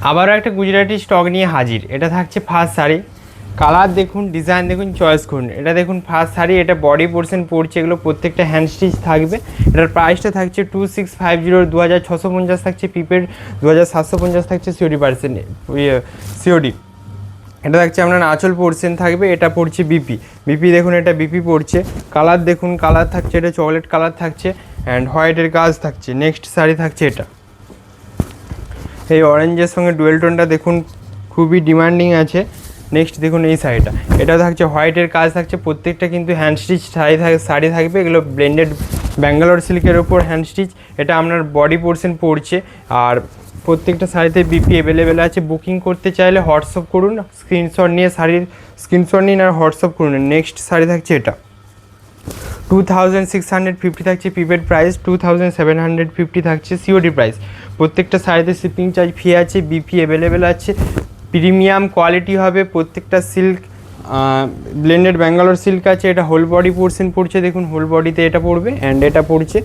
আবারও একটা গুজরাটি স্টক নিয়ে হাজির। এটা থাকছে ফার্স্ট শাড়ি, কালার দেখুন, ডিজাইন দেখুন, চয়েস করুন। এটা দেখুন ফার্স্ট শাড়ি, এটা বডি পোর্শন পড়ছে, এগুলো প্রত্যেকটা হ্যান্ড স্টিচ থাকবে। এটার প্রাইসটা থাকছে 2650, 2650 থাকছে প্রিপেড, 2750 থাকছে সিওডি সিওডি। এটা থাকছে আপনার আঁচল পোর্শন থাকবে, এটা পড়ছে বিপি। বিপি দেখুন, এটা বিপি পড়ছে। কালার দেখুন, কালার থাকছে এটা চকলেট কালার থাকছে অ্যান্ড হোয়াইটের কাজ থাকছে। নেক্সট শাড়ি থাকছে এটা, এই অরেঞ্জের সঙ্গে ডুয়েল টোনটা দেখুন খুবই ডিমান্ডিং আছে। নেক্সট দেখুন এই শাড়িটা, এটা থাকছে হোয়াইটের কাজ থাকছে, প্রত্যেকটা কিন্তু হ্যান্ড স্টিচ শাড়ি থাকবে। এগুলো ব্লেন্ডেড ব্যাঙ্গালোর সিল্কের ওপর হ্যান্ড স্টিচ। এটা আপনার বডি পোর্শন পড়ছে আর প্রত্যেকটা শাড়িতে বিপি অ্যাভেলেবেল আছে। বুকিং করতে চাইলে হোয়াটসঅ্যাপ করুন, স্ক্রিনশট নিয়ে শাড়ির স্ক্রিনশট নিন আর হোয়াটসঅ্যাপ করুন। নেক্সট শাড়ি থাকছে এটা, 2650 থাকছে প্রিপেড প্রাইস, 2750 থাকছে সিওডি প্রাইস। প্রত্যেকটা শাড়িতে শিপিং চার্জ ফ্রি আছে, বিপি অ্যাভেলেবেল আছে, প্রিমিয়াম কোয়ালিটি হবে। প্রত্যেকটা সিল্ক ব্লেন্ডেড ব্যাঙ্গালোর সিল্ক আছে। এটা হোল বডি পোর্শন পড়ছে, দেখুন হোল বডিতে এটা পড়বে অ্যান্ড এটা পড়ছে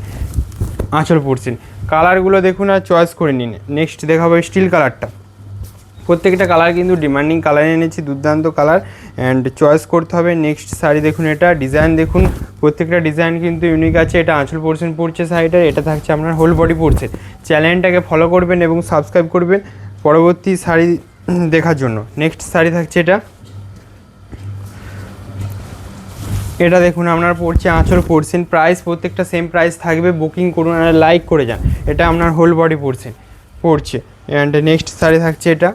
আঁচল পোর্শন। কালারগুলো দেখুন আর চয়েস করে নিন। নেক্সট দেখাবো স্টিল কালারটা। প্রত্যেকটা কালার কিন্তু ডিমান্ডিং কালার এনেছি, দুর্দান্ত কালার অ্যান্ড চয়েস করতে হবে। নেক্সট শাড়ি দেখুন, এটা ডিজাইন দেখুন, প্রত্যেকটা ডিজাইন কিন্তু ইউনিক আছে। এটা আঁচল পোর্শন পড়ছে শাড়িটার, এটা থাকছে আপনার হোল বডি পোর্শন। চ্যানেলটাকে ফলো করবেন এবং সাবস্ক্রাইব করবেন পরবর্তী শাড়ি দেখার জন্য। নেক্সট শাড়ি থাকছে এটা, এটা দেখুন আপনার পড়ছে আঁচল পোর্শন। প্রাইস প্রত্যেকটা সেম প্রাইস থাকবে, বুকিং করুন আর লাইক করে যান। এটা আপনার হোল বডি পোর্শন পড়ছে অ্যান্ড নেক্সট শাড়ি থাকছে এটা,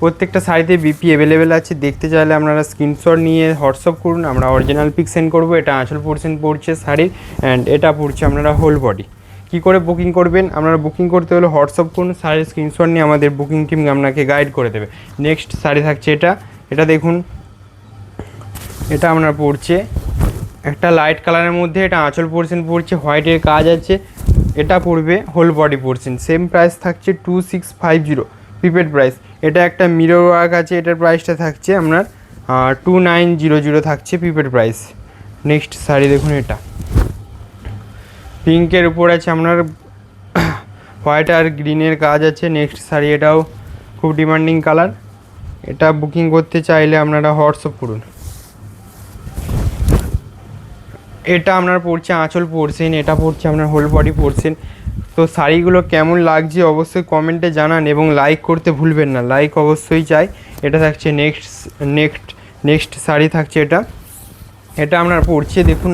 প্রত্যেকটা শাড়িতে বিপি অ্যাভেলেবেল আছে। দেখতে চাইলে আপনারা স্ক্রিনশট নিয়ে হোয়াটসঅ্যাপ করুন, আমরা অরিজিনাল পিক সেন্ড করবো। এটা আঁচল পোর্শন পড়ছে শাড়ির অ্যান্ড এটা পড়ছে আপনারা হোল বডি। কী করে বুকিং করবেন, আপনারা বুকিং করতে হলে হোয়াটসঅ্যাপ করুন, শাড়ির স্ক্রিনশট নিয়ে আমাদের বুকিং টিম আপনাকে গাইড করে দেবে। নেক্সট শাড়ি থাকছে এটা, এটা দেখুন, এটা আপনার পড়ছে একটা লাইট কালারের মধ্যে, এটা আঁচল পোর্শন পড়ছে, হোয়াইটের কাজ আছে। এটা পড়বে whole body portion, same price থাকছে 2650 প্রিপেড প্রাইস। এটা একটা মিরর ওয়ার্ক আছে, এটার প্রাইসটা থাকছে আপনার 2900 থাকছে প্রিপেড প্রাইস। নেক্সট শাড়ি দেখুন, এটা পিঙ্কের উপর আছে আপনার হোয়াইট আর গ্রিনের কাজ আছে। নেক্সট শাড়ি, এটাও খুব ডিমান্ডিং কালার। এটা বুকিং করতে চাইলে আপনারা হোয়াটসঅ্যাপ করুন। এটা আপনার পড়ছে আঁচল পোর্শন, এটা পড়ছে আপনার হোল বডি পোর্শন। তো শাড়িগুলো কেমন লাগছে অবশ্যই কমেন্টে জানান এবং লাইক করতে ভুলবেন না, লাইক অবশ্যই চাই। এটা থাকছে নেক্সট শাড়ি থাকছে এটা, এটা আপনার পড়ছে দেখুন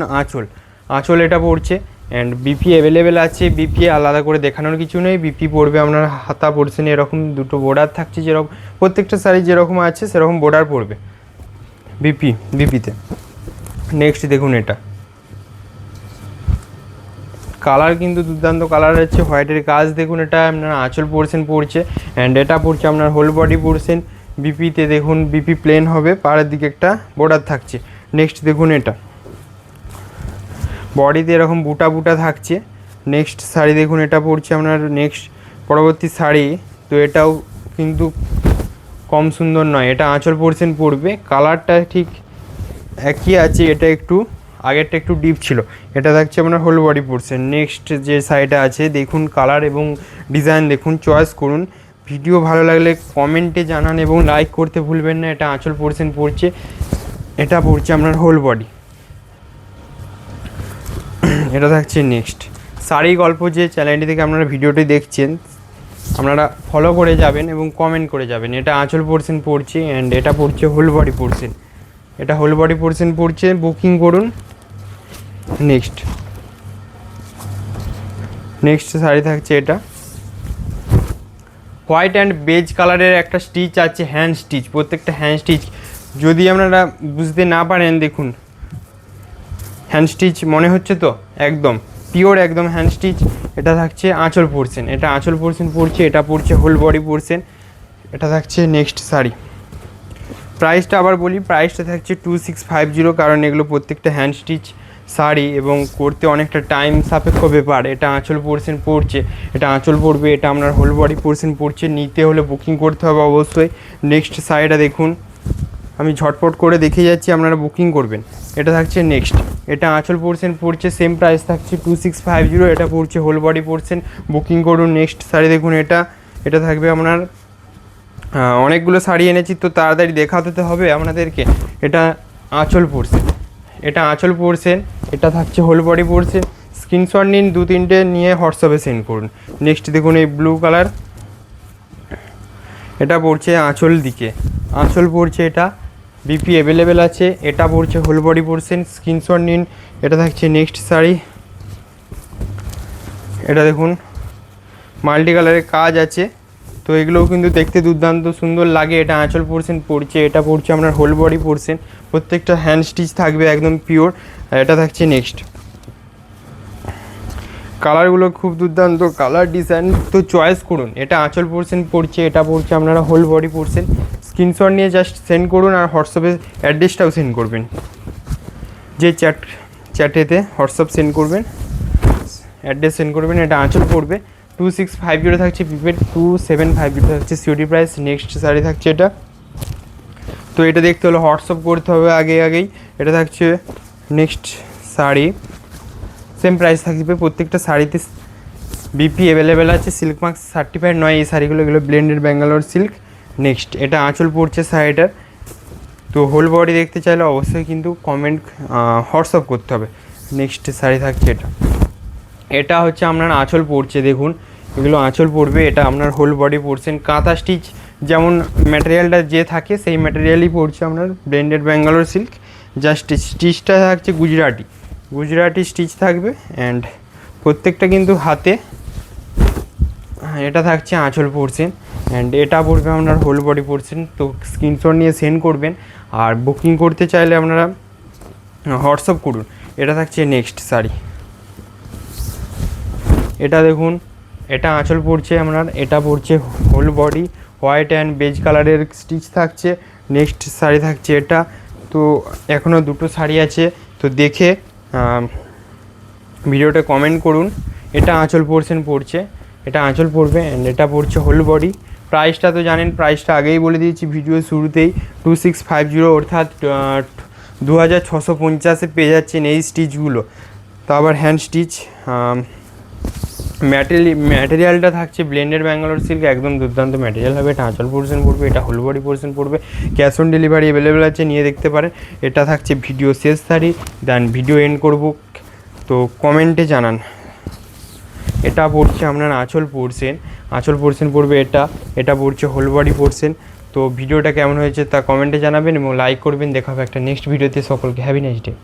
আঁচল এটা পড়ছে অ্যান্ড বিপি অ্যাভেলেবেল আছে। বিপি আলাদা করে দেখানোর কিছু নেই, বিপি পড়বে আপনার হাতা পোর্শনে, এরকম দুটো বর্ডার থাকছে, যেরকম প্রত্যেকটা শাড়ি যেরকম আছে সেরকম বর্ডার পড়বে বিপিতে। নেক্সট দেখুন, এটা কালার কিন্তু দুর্দান্ত কালার আছে, হোয়াইটের কাজ দেখুন। এটা আপনার আঁচল পোর্শন পড়ছে অ্যান্ড এটা পড়ছে আপনার হোল বডি পোর্শন। বিপিতে দেখুন বিপি প্লেন হবে, পাড়ের দিকে একটা বর্ডার থাকছে। নেক্সট দেখুন, এটা বডিতে এরকম বুটা বুটা থাকছে। নেক্সট শাড়ি দেখুন, এটা পড়ছে আপনার নেক্সট পরবর্তী শাড়ি। তো এটাও কিন্তু কম সুন্দর নয়, এটা আঁচল পোর্শন পড়বে, কালারটা ঠিক একই আছে, এটা একটু আগেরটা একটু ডিপ ছিল। এটা থাকছে আপনার হোল বডি পোর্শন। নেক্সট যে শাড়িটা আছে দেখুন, কালার এবং ডিজাইন দেখুন, চয়েস করুন। ভিডিও ভালো লাগলে কমেন্টে জানান এবং লাইক করতে ভুলবেন না। এটা আঁচল পোর্শন পড়ছে, এটা পড়ছে আপনার হোল বডি। এটা থাকছে নেক্সট শাড়ি গল্প, যে চ্যানেলটি থেকে আপনারা ভিডিওটি দেখছেন আপনারা ফলো করে যাবেন এবং কমেন্ট করে যাবেন। এটা আঁচল পোর্শন পড়ছে অ্যান্ড এটা পড়ছে হোল বডি পোর্শন, এটা হোল বডি পোর্শন পড়ছে, বুকিং করুন। নেক্সট শাড়ি থাকছে এটা, হোয়াইট অ্যান্ড বেজ কালারের একটা স্টিচ আছে, হ্যান্ড স্টিচ, প্রত্যেকটা হ্যান্ড স্টিচ। যদি আপনারা বুঝতে না পারেন দেখুন, হ্যান্ড স্টিচ মনে হচ্ছে তো, একদম পিওর একদম হ্যান্ড স্টিচ। এটা থাকছে আঁচল পোর্শন, এটা আঁচল পোর্শন পড়ছে, এটা পড়ছে হোল বডি পোর্শন। এটা থাকছে নেক্সট শাড়ি। প্রাইসটা আবার বলি, প্রাইসটা থাকছে 2650, কারণ এগুলো প্রত্যেকটা হ্যান্ড স্টিচ শাড়ি এবং করতে অনেকটা টাইম সাপেক্ষ ব্যাপার। এটা আঁচল পোর্শন পড়ছে, এটা আঁচল পড়বে, এটা আপনার হোল বডি পোর্শন পড়ছে। নিতে হলে বুকিং করতে হবে অবশ্যই। নেক্সট শাড়িটা দেখুন, আমি ঝটপট করে দেখে যাচ্ছি, আপনারা বুকিং করবেন। এটা থাকছে নেক্সট, এটা আঁচল পোর্শন পড়ছে, সেম প্রাইস থাকছে 2650, এটা পড়ছে হোল বডি পোর্শন, বুকিং করুন। নেক্সট শাড়ি দেখুন, এটা থাকবে আপনার অনেকগুলো শাড়ি এনেছি তো তাড়াতাড়ি দেখাতে হবে আপনাদেরকে। এটা আঁচল পোর্শন, এটা আঁচল পোর্শন, এটা থাকছে হোল বডি পোর্শন। স্ক্রিনশট নিন, 2-3টে নিয়ে হোয়াটসঅ্যাপে সেন্ড করুন। নেক্সট দেখুন এই ব্লু কালার, এটা পড়ছে আঁচল দিকে, আঁচল পড়ছে এটা, বিপি অ্যাভেলেবেল আছে। এটা পড়ছে হোল বডি পোর্শন, স্ক্রিনশট নিন। এটা থাকছে নেক্সট শাড়ি, এটা দেখুন মাল্টি কালারের কাজ আছে, তো এগুলোও কিন্তু দেখতে দুর্দান্ত সুন্দর লাগে। এটা আঁচল পোর্শন পড়ছে, এটা পড়ছে আপনার হোল বডি পোর্শন, প্রত্যেকটা হ্যান্ড স্টিচ থাকবে একদম পিওর। আর এটা থাকছে নেক্সট, কালারগুলো খুব দুর্দান্ত কালার, ডিজাইন তো চয়েস করুন। এটা আঁচল পোর্শন পড়ছে, এটা পড়ছে আপনারা হোল বডি পোর্শন। স্ক্রিনশট নিয়ে জাস্ট সেন্ড করুন আর হোয়াটসঅ্যাপে অ্যাড্রেসটাও সেন্ড করবেন, যে চ্যাটেতে হোয়াটসঅ্যাপ সেন্ড করবেন, অ্যাড্রেস সেন্ড করবেন। এটা আঁচল পড়বে 2650 থাকছে প্রিপেড, 2750 থাকছে সিওডি প্রাইস। নেক্সট শাড়ি থাকছে এটা, তো এটা দেখতে হলে হোয়াটসঅ্যাপ করতে হবে আগেই। এটা থাকছে নেক্সট শাড়ি, সেম প্রাইস থাকবে প্রত্যেকটা শাড়িতে, বিপি অ্যাভেলেবেল আছে, সিল্ক মার্ক সার্টিফাইড নয় এই শাড়িগুলো, এগুলো ব্লেন্ডেড ব্যাঙ্গালোর সিল্ক। নেক্সট এটা আঁচল পড়ছে শাড়িটার, তো হোল বডি দেখতে চাইলে অবশ্যই কিন্তু কমেন্ট হোয়াটসঅ্যাপ করতে হবে। নেক্সট শাড়ি থাকছে এটা, এটা হচ্ছে আপনার আঁচল পড়ছে, দেখুন এগুলো আঁচল পড়বে, এটা আপনার হোল বডি পোর্শন। কাঁথা স্টিচ যেমন ম্যাটেরিয়ালটা যে থাকে সেই ম্যাটেরিয়ালই পড়ছে আপনার ব্লেন্ডেড ব্যাঙ্গালোর সিল্ক। জাস্ট স্টিচটা থাকছে গুজরাটি স্টিচ থাকবে, অ্যান্ড প্রত্যেকটা কিন্তু হাতে। এটা থাকছে আঁচল পোর্শন, অ্যান্ড এটা পড়বে আপনার হোল বডি পোর্শন। তো স্ক্রিনশট নিয়ে সেন্ড করবেন, আর বুকিং করতে চাইলে আপনারা হোয়াটসঅ্যাপ করুন। এটা থাকছে নেক্সট শাড়ি, এটা দেখুন এটা আঁচল পড়ছে আপনার, এটা পড়ছে whole body, white and beige কালারের স্টিচ থাকছে। নেক্সট শাড়ি থাকছে এটা, তো এখনও দুটো শাড়ি আছে, তো দেখে ভিডিওটা কমেন্ট করুন। এটা আঁচল পোর্শন পড়ছে, এটা আঁচল পড়বে, অ্যান্ড এটা পড়ছে হোল বডি। প্রাইসটা তো জানেন, প্রাইসটা আগেই বলে দিয়েছি ভিডিও শুরুতেই, 2650 অর্থাৎ 2650 পেয়ে যাচ্ছেন এই স্টিচগুলো, তো আবার হ্যান্ড স্টিচ। ম্যাটেরিয়ালটা থাকছে ব্লেন্ডেড ব্যাঙ্গালোর সিল্ক, একদম দুর্দান্ত ম্যাটেরিয়াল হবে। এটা আঁচল পোর্শন পড়বে, এটা হোল বডি পোর্শন পড়বে, ক্যাশ অন ডেলিভারি অ্যাভেলেবেল আছে, নিয়ে দেখতে পারেন। এটা থাকছে ভিডিও শেষ শাড়ি, দেন ভিডিও এন্ড করব, তো কমেন্টে জানান। এটা পড়ছে আপনার আঁচল পোর্শন পড়বে, এটা পড়ছে হোল বডি পোর্শন। তো ভিডিওটা কেমন হয়েছে তা কমেন্টে জানাবেন এবং লাইক করবেন। দেখা হবে একটা নেক্সট ভিডিওতে, সকলকে হ্যাভি নাইস ডে।